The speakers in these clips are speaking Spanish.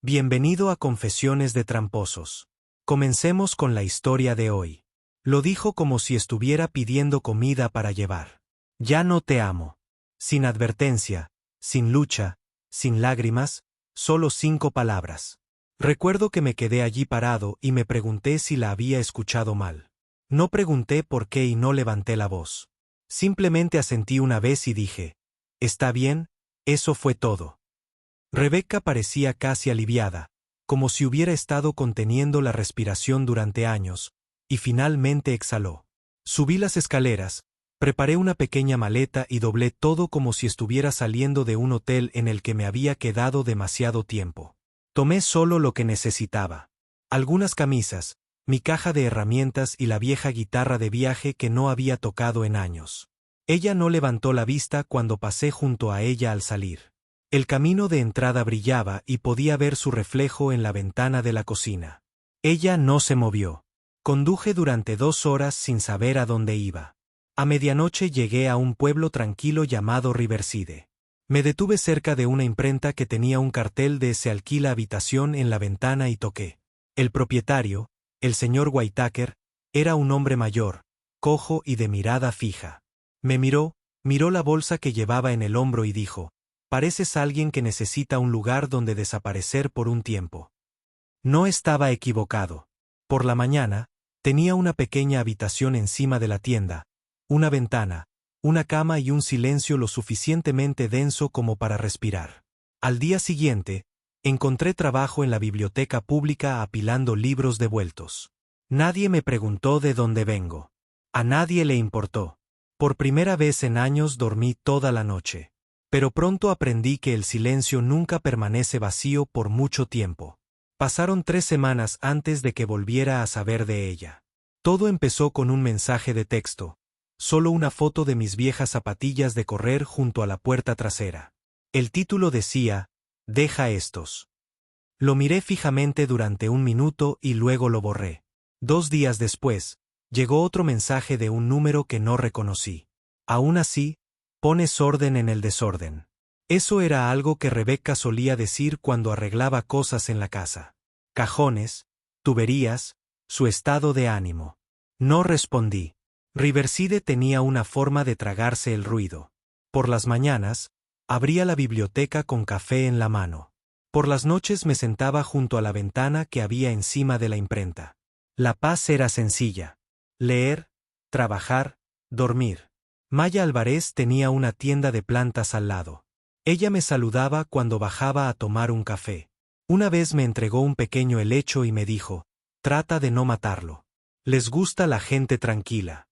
Bienvenido a Confesiones de Tramposos. Comencemos con la historia de hoy. Lo dijo como si estuviera pidiendo comida para llevar. Ya no te amo. Sin advertencia, sin lucha, sin lágrimas, solo 5 palabras. Recuerdo que me quedé allí parado y me pregunté si la había escuchado mal. No pregunté por qué y no levanté la voz. Simplemente asentí una vez y dije, «Está bien», eso fue todo. Rebecca parecía casi aliviada, como si hubiera estado conteniendo la respiración durante años, y finalmente exhaló. Subí las escaleras, preparé una pequeña maleta y doblé todo como si estuviera saliendo de un hotel en el que me había quedado demasiado tiempo. Tomé solo lo que necesitaba. Algunas camisas, mi caja de herramientas y la vieja guitarra de viaje que no había tocado en años. Ella no levantó la vista cuando pasé junto a ella al salir. El camino de entrada brillaba y podía ver su reflejo en la ventana de la cocina. Ella no se movió. Conduje durante 2 horas sin saber a dónde iba. A medianoche llegué a un pueblo tranquilo llamado Riverside. Me detuve cerca de una imprenta que tenía un cartel de «Se alquila habitación» en la ventana y toqué. El propietario, el señor Whitaker, era un hombre mayor, cojo y de mirada fija. Me miró la bolsa que llevaba en el hombro y dijo, «Pareces alguien que necesita un lugar donde desaparecer por un tiempo». No estaba equivocado. Por la mañana, tenía una pequeña habitación encima de la tienda, una ventana, una cama y un silencio lo suficientemente denso como para respirar. Al día siguiente, encontré trabajo en la biblioteca pública apilando libros devueltos. Nadie me preguntó de dónde vengo. A nadie le importó. Por primera vez en años dormí toda la noche. Pero pronto aprendí que el silencio nunca permanece vacío por mucho tiempo. Pasaron 3 semanas antes de que volviera a saber de ella. Todo empezó con un mensaje de texto. Solo una foto de mis viejas zapatillas de correr junto a la puerta trasera. El título decía, «Deja estos». Lo miré fijamente durante 1 minuto y luego lo borré. 2 días después, llegó otro mensaje de un número que no reconocí. Aún así, pones orden en el desorden. Eso era algo que Rebecca solía decir cuando arreglaba cosas en la casa. Cajones, tuberías, su estado de ánimo. No respondí. Riverside tenía una forma de tragarse el ruido. Por las mañanas, abría la biblioteca con café en la mano. Por las noches me sentaba junto a la ventana que había encima de la imprenta. La paz era sencilla. Leer, trabajar, dormir. Maya Álvarez tenía una tienda de plantas al lado. Ella me saludaba cuando bajaba a tomar un café. Una vez me entregó un pequeño helecho y me dijo, «Trata de no matarlo. Les gusta la gente tranquila».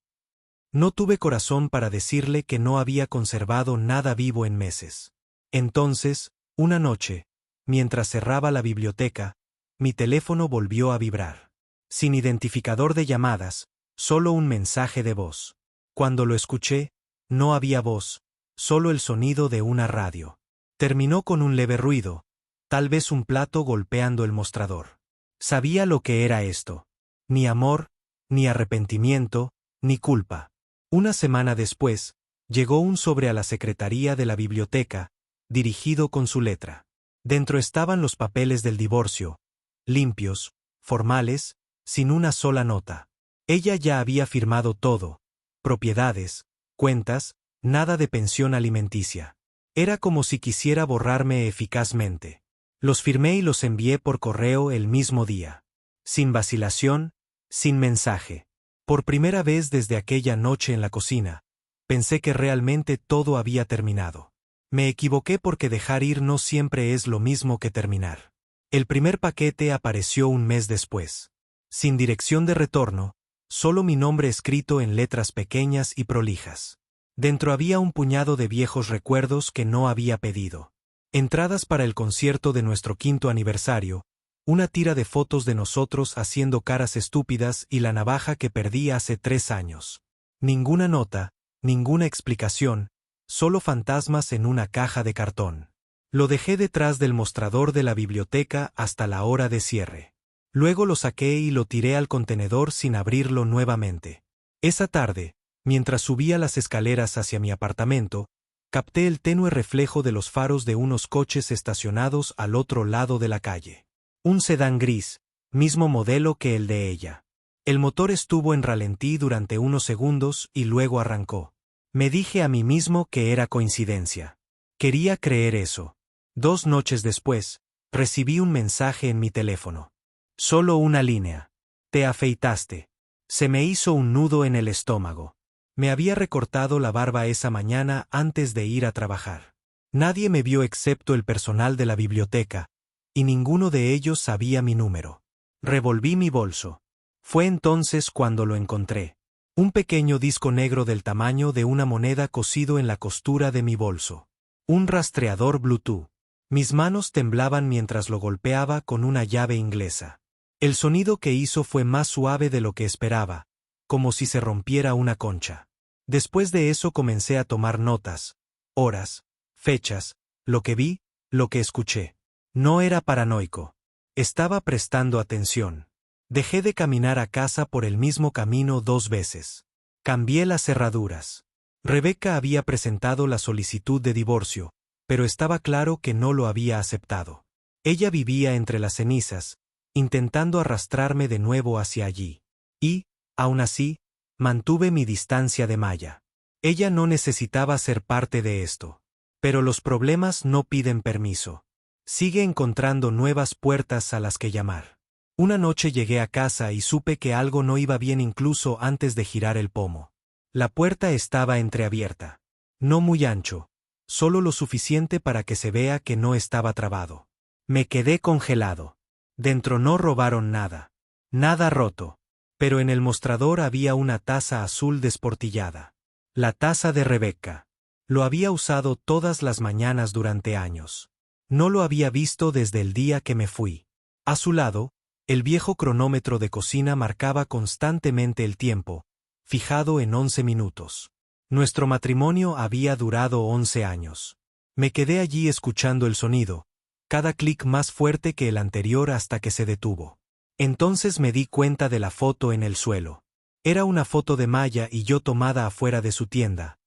No tuve corazón para decirle que no había conservado nada vivo en meses. Entonces, una noche, mientras cerraba la biblioteca, mi teléfono volvió a vibrar. Sin identificador de llamadas, solo un mensaje de voz. Cuando lo escuché, no había voz, solo el sonido de una radio. Terminó con un leve ruido, tal vez un plato golpeando el mostrador. Sabía lo que era esto. Ni amor, ni arrepentimiento, ni culpa. Una semana después, llegó un sobre a la secretaría de la biblioteca, dirigido con su letra. Dentro estaban los papeles del divorcio, limpios, formales, sin una sola nota. Ella ya había firmado todo, propiedades, cuentas, nada de pensión alimenticia. Era como si quisiera borrarme eficazmente. Los firmé y los envié por correo el mismo día. Sin vacilación, sin mensaje. Por primera vez desde aquella noche en la cocina, pensé que realmente todo había terminado. Me equivoqué porque dejar ir no siempre es lo mismo que terminar. El primer paquete apareció un mes después. Sin dirección de retorno, solo mi nombre escrito en letras pequeñas y prolijas. Dentro había un puñado de viejos recuerdos que no había pedido. Entradas para el concierto de nuestro 5º aniversario, una tira de fotos de nosotros haciendo caras estúpidas y la navaja que perdí hace 3 años. Ninguna nota, ninguna explicación, solo fantasmas en una caja de cartón. Lo dejé detrás del mostrador de la biblioteca hasta la hora de cierre. Luego lo saqué y lo tiré al contenedor sin abrirlo nuevamente. Esa tarde, mientras subía las escaleras hacia mi apartamento, Capté el tenue reflejo de los faros de unos coches estacionados al otro lado de la calle. Un sedán gris, mismo modelo que el de ella. El motor estuvo en ralentí durante unos segundos y luego arrancó. Me dije a mí mismo que era coincidencia. Quería creer eso. 2 noches después, recibí un mensaje en mi teléfono. Solo una línea. Te afeitaste. Se me hizo un nudo en el estómago. Me había recortado la barba esa mañana antes de ir a trabajar. Nadie me vio excepto el personal de la biblioteca, y ninguno de ellos sabía mi número. Revolví mi bolso. Fue entonces cuando lo encontré. Un pequeño disco negro del tamaño de una moneda cosido en la costura de mi bolso. Un rastreador Bluetooth. Mis manos temblaban mientras lo golpeaba con una llave inglesa. El sonido que hizo fue más suave de lo que esperaba, como si se rompiera una concha. Después de eso comencé a tomar notas, horas, fechas, lo que vi, lo que escuché. No era paranoico. Estaba prestando atención. Dejé de caminar a casa por el mismo camino 2 veces. Cambié las cerraduras. Rebeca había presentado la solicitud de divorcio, pero estaba claro que no lo había aceptado. Ella vivía entre las cenizas, intentando arrastrarme de nuevo hacia allí. Y, aún así, mantuve mi distancia de malla. Ella no necesitaba ser parte de esto. Pero los problemas no piden permiso. Sigue encontrando nuevas puertas a las que llamar. Una noche llegué a casa y supe que algo no iba bien incluso antes de girar el pomo. La puerta estaba entreabierta. No muy ancho, solo lo suficiente para que se vea que no estaba trabado. Me quedé congelado. Dentro no robaron nada. Nada roto. Pero en el mostrador había una taza azul desportillada. La taza de Rebeca. Lo había usado todas las mañanas durante años. No lo había visto desde el día que me fui. A su lado, el viejo cronómetro de cocina marcaba constantemente el tiempo, fijado en 11 minutos. Nuestro matrimonio había durado 11 años. Me quedé allí escuchando el sonido, cada clic más fuerte que el anterior hasta que se detuvo. Entonces me di cuenta de la foto en el suelo. Era una foto de Maya y yo tomada afuera de su tienda,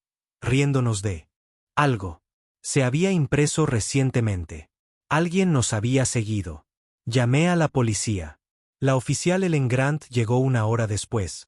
riéndonos de algo. Se había impreso recientemente. Alguien nos había seguido. Llamé a la policía. La oficial Ellen Grant llegó 1 hora después.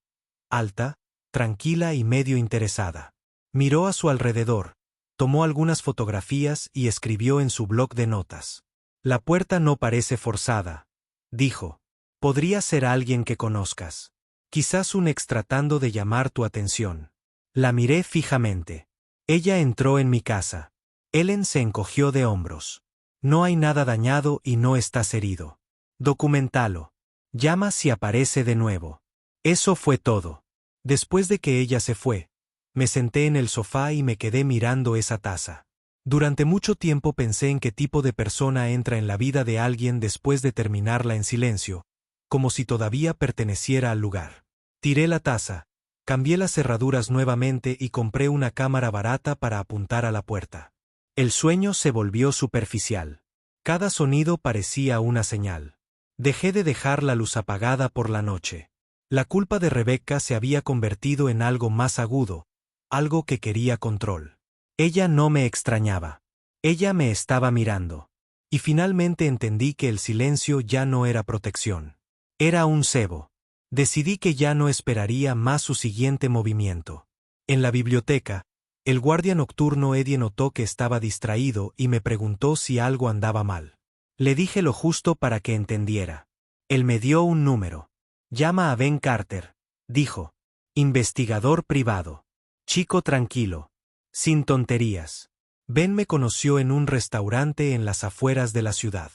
Alta, tranquila y medio interesada. Miró a su alrededor, tomó algunas fotografías y escribió en su bloc de notas. La puerta no parece forzada, dijo. Podría ser alguien que conozcas. Quizás un ex tratando de llamar tu atención. La miré fijamente. Ella entró en mi casa. Ellen se encogió de hombros. No hay nada dañado y no estás herido. Documentalo. Llama si aparece de nuevo. Eso fue todo. Después de que ella se fue, me senté en el sofá y me quedé mirando esa taza. Durante mucho tiempo pensé en qué tipo de persona entra en la vida de alguien después de terminarla en silencio, como si todavía perteneciera al lugar. Tiré la taza, cambié las cerraduras nuevamente y compré una cámara barata para apuntar a la puerta. El sueño se volvió superficial. Cada sonido parecía una señal. Dejé de dejar la luz apagada por la noche. La culpa de Rebeca se había convertido en algo más agudo, algo que quería control. Ella no me extrañaba. Ella me estaba mirando. Y finalmente entendí que el silencio ya no era protección. Era un cebo. Decidí que ya no esperaría más su siguiente movimiento. En la biblioteca, el guardia nocturno Eddie notó que estaba distraído y me preguntó si algo andaba mal. Le dije lo justo para que entendiera. Él me dio un número. Llama a Ben Carter, dijo. Investigador privado. Chico tranquilo. Sin tonterías. Ben me conoció en un restaurante en las afueras de la ciudad.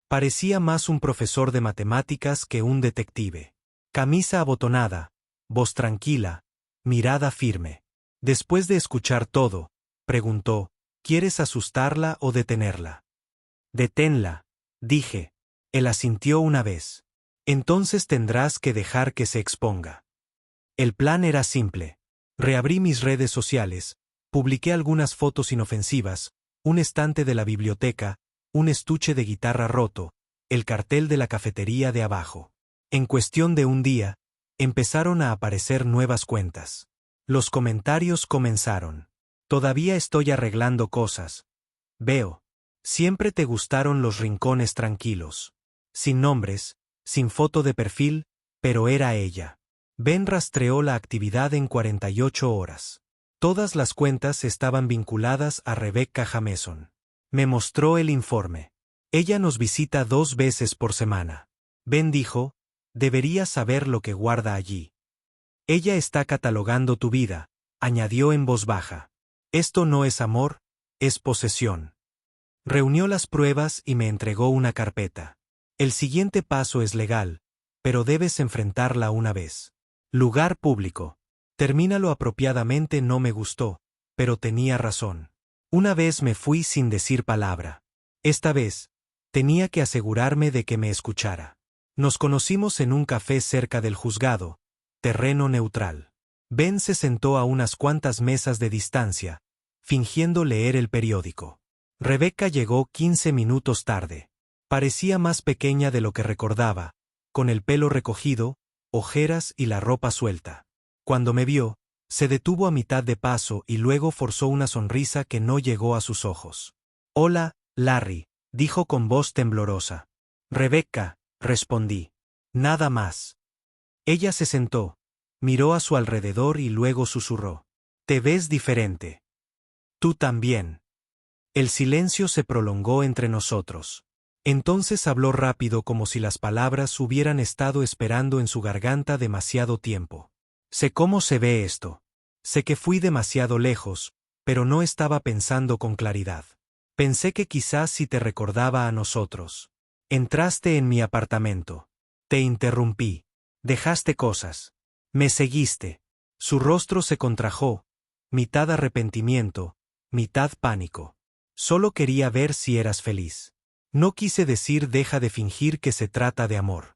Parecía más un profesor de matemáticas que un detective. Camisa abotonada, voz tranquila, mirada firme. Después de escuchar todo, preguntó, ¿quieres asustarla o detenerla? Deténla, dije. Él asintió una vez. Entonces tendrás que dejar que se exponga. El plan era simple. Reabrí mis redes sociales, publiqué algunas fotos inofensivas, un estante de la biblioteca, un estuche de guitarra roto, el cartel de la cafetería de abajo. En cuestión de un día, empezaron a aparecer nuevas cuentas. Los comentarios comenzaron. Todavía estoy arreglando cosas. Veo. Siempre te gustaron los rincones tranquilos. Sin nombres, sin foto de perfil, pero era ella. Ben rastreó la actividad en 48 horas. Todas las cuentas estaban vinculadas a Rebecca Jameson. Me mostró el informe. Ella nos visita 2 veces por semana. Ben dijo, deberías saber lo que guarda allí. Ella está catalogando tu vida, añadió en voz baja. Esto no es amor, es posesión. Reunió las pruebas y me entregó una carpeta. El siguiente paso es legal, pero debes enfrentarla una vez. Lugar público. Termínalo apropiadamente. No me gustó, pero tenía razón. Una vez me fui sin decir palabra. Esta vez, tenía que asegurarme de que me escuchara. Nos conocimos en un café cerca del juzgado, terreno neutral. Ben se sentó a unas cuantas mesas de distancia, fingiendo leer el periódico. Rebecca llegó 15 minutos tarde. Parecía más pequeña de lo que recordaba, con el pelo recogido, ojeras y la ropa suelta. Cuando me vio, se detuvo a mitad de paso y luego forzó una sonrisa que no llegó a sus ojos. «Hola, Larry», dijo con voz temblorosa. «Rebecca», respondí. «Nada más». Ella se sentó, miró a su alrededor y luego susurró. «Te ves diferente». «Tú también». El silencio se prolongó entre nosotros. Entonces habló rápido como si las palabras hubieran estado esperando en su garganta demasiado tiempo. «Sé cómo se ve esto. Sé que fui demasiado lejos, pero no estaba pensando con claridad. Pensé que quizás si te recordaba a nosotros. Entraste en mi apartamento. Te interrumpí. Dejaste cosas. Me seguiste». Su rostro se contrajo, mitad arrepentimiento, mitad pánico. «Solo quería ver si eras feliz. No quise decir deja de fingir que se trata de amor.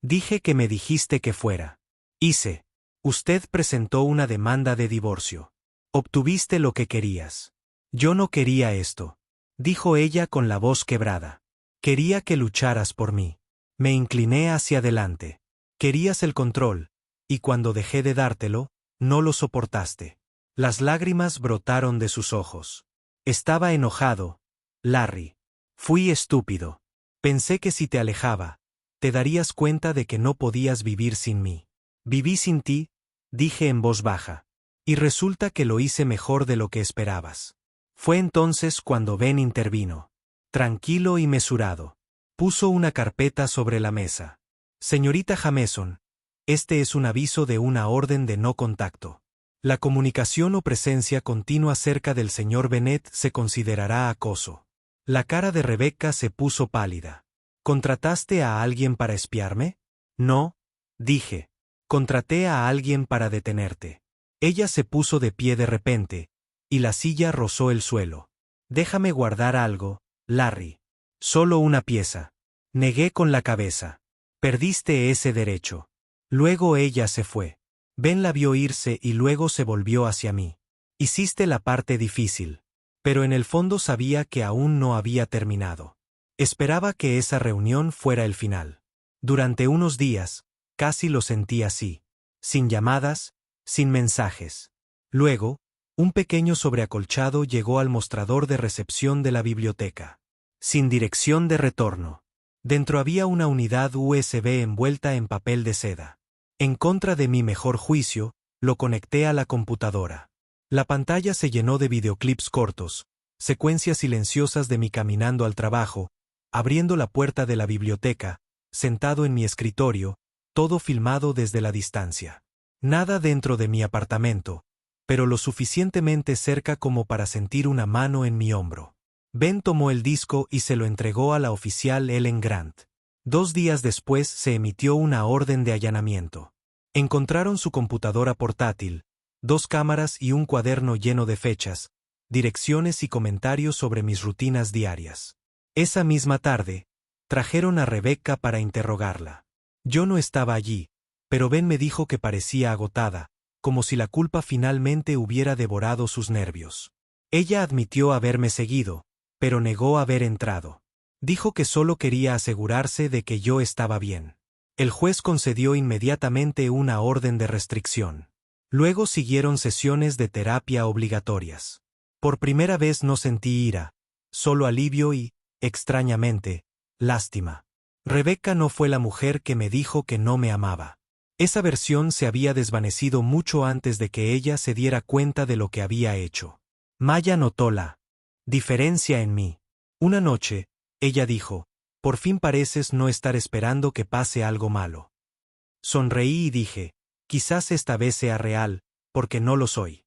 Dije que me dijiste que fuera. Hice. Usted presentó una demanda de divorcio. Obtuviste lo que querías. Yo no quería esto», dijo ella con la voz quebrada. «Quería que lucharas por mí. Me incliné hacia adelante. Querías el control, y cuando dejé de dártelo, no lo soportaste». Las lágrimas brotaron de sus ojos. «Estaba enojado, Larry. Fui estúpido. Pensé que si te alejaba, te darías cuenta de que no podías vivir sin mí. Viví sin ti», dije en voz baja. «Y resulta que lo hice mejor de lo que esperabas». Fue entonces cuando Ben intervino. Tranquilo y mesurado. Puso una carpeta sobre la mesa. «Señorita Jameson, este es un aviso de una orden de no contacto. La comunicación o presencia continua cerca del señor Bennett se considerará acoso». La cara de Rebecca se puso pálida. «¿Contrataste a alguien para espiarme?» «No», dije. «Contraté a alguien para detenerte». Ella se puso de pie de repente, y la silla rozó el suelo. «Déjame guardar algo, Larry. Solo una pieza». Negué con la cabeza. «Perdiste ese derecho». Luego ella se fue. Ben la vio irse y luego se volvió hacia mí. «Hiciste la parte difícil». Pero en el fondo sabía que aún no había terminado. Esperaba que esa reunión fuera el final. Durante unos días, casi lo sentí así. Sin llamadas, sin mensajes. Luego, un pequeño sobreacolchado llegó al mostrador de recepción de la biblioteca. Sin dirección de retorno. Dentro había una unidad USB envuelta en papel de seda. En contra de mi mejor juicio, lo conecté a la computadora. La pantalla se llenó de videoclips cortos, secuencias silenciosas de mí caminando al trabajo, abriendo la puerta de la biblioteca, sentado en mi escritorio, todo filmado desde la distancia. Nada dentro de mi apartamento, pero lo suficientemente cerca como para sentir una mano en mi hombro. Ben tomó el disco y se lo entregó a la oficial Ellen Grant. 2 días después se emitió una orden de allanamiento. Encontraron su computadora portátil, 2 cámaras y un cuaderno lleno de fechas, direcciones y comentarios sobre mis rutinas diarias. Esa misma tarde, trajeron a Rebecca para interrogarla. Yo no estaba allí, pero Ben me dijo que parecía agotada, como si la culpa finalmente hubiera devorado sus nervios. Ella admitió haberme seguido, pero negó haber entrado. Dijo que solo quería asegurarse de que yo estaba bien. El juez concedió inmediatamente una orden de restricción. Luego siguieron sesiones de terapia obligatorias. Por primera vez no sentí ira, solo alivio y, extrañamente, lástima. Rebecca no fue la mujer que me dijo que no me amaba. Esa versión se había desvanecido mucho antes de que ella se diera cuenta de lo que había hecho. Maya notó la diferencia en mí. Una noche, ella dijo, «Por fin pareces no estar esperando que pase algo malo». Sonreí y dije, «Quizás esta vez sea real, porque no lo soy».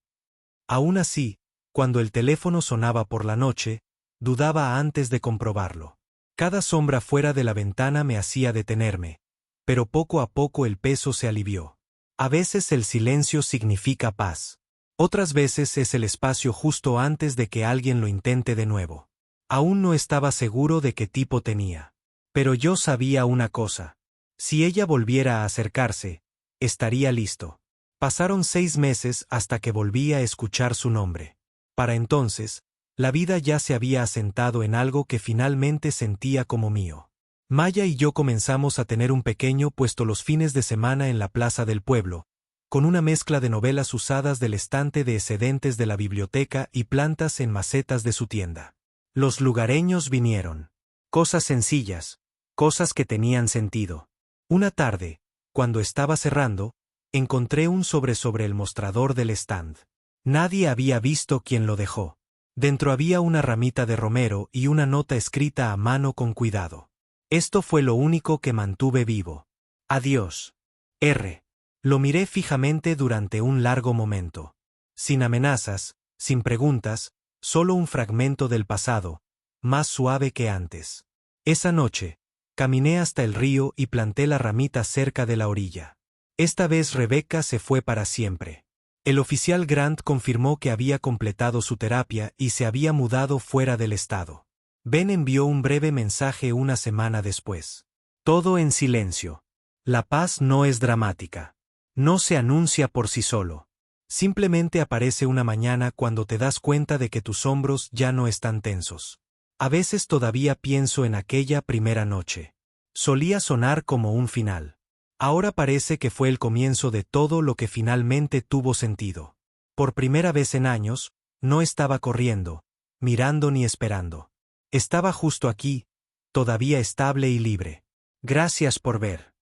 Aún así, cuando el teléfono sonaba por la noche, dudaba antes de comprobarlo. Cada sombra fuera de la ventana me hacía detenerme, pero poco a poco el peso se alivió. A veces el silencio significa paz. Otras veces es el espacio justo antes de que alguien lo intente de nuevo. Aún no estaba seguro de qué tipo tenía. Pero yo sabía una cosa. Si ella volviera a acercarse, estaría listo. Pasaron 6 meses hasta que volví a escuchar su nombre. Para entonces, la vida ya se había asentado en algo que finalmente sentía como mío. Maya y yo comenzamos a tener un pequeño puesto los fines de semana en la plaza del pueblo, con una mezcla de novelas usadas del estante de excedentes de la biblioteca y plantas en macetas de su tienda. Los lugareños vinieron. Cosas sencillas, cosas que tenían sentido. Una tarde, cuando estaba cerrando, encontré un sobre el mostrador del stand. Nadie había visto quién lo dejó. Dentro había una ramita de romero y una nota escrita a mano con cuidado. Esto fue lo único que mantuve vivo. Adiós. R. Lo miré fijamente durante un largo momento. Sin amenazas, sin preguntas, solo un fragmento del pasado, más suave que antes. Esa noche, caminé hasta el río y planté la ramita cerca de la orilla. Esta vez Rebecca se fue para siempre. El oficial Grant confirmó que había completado su terapia y se había mudado fuera del estado. Ben envió un breve mensaje una semana después. Todo en silencio. La paz no es dramática. No se anuncia por sí solo. Simplemente aparece una mañana cuando te das cuenta de que tus hombros ya no están tensos. A veces todavía pienso en aquella primera noche. Solía sonar como un final. Ahora parece que fue el comienzo de todo lo que finalmente tuvo sentido. Por primera vez en años, no estaba corriendo, mirando ni esperando. Estaba justo aquí, todavía estable y libre. Gracias por ver.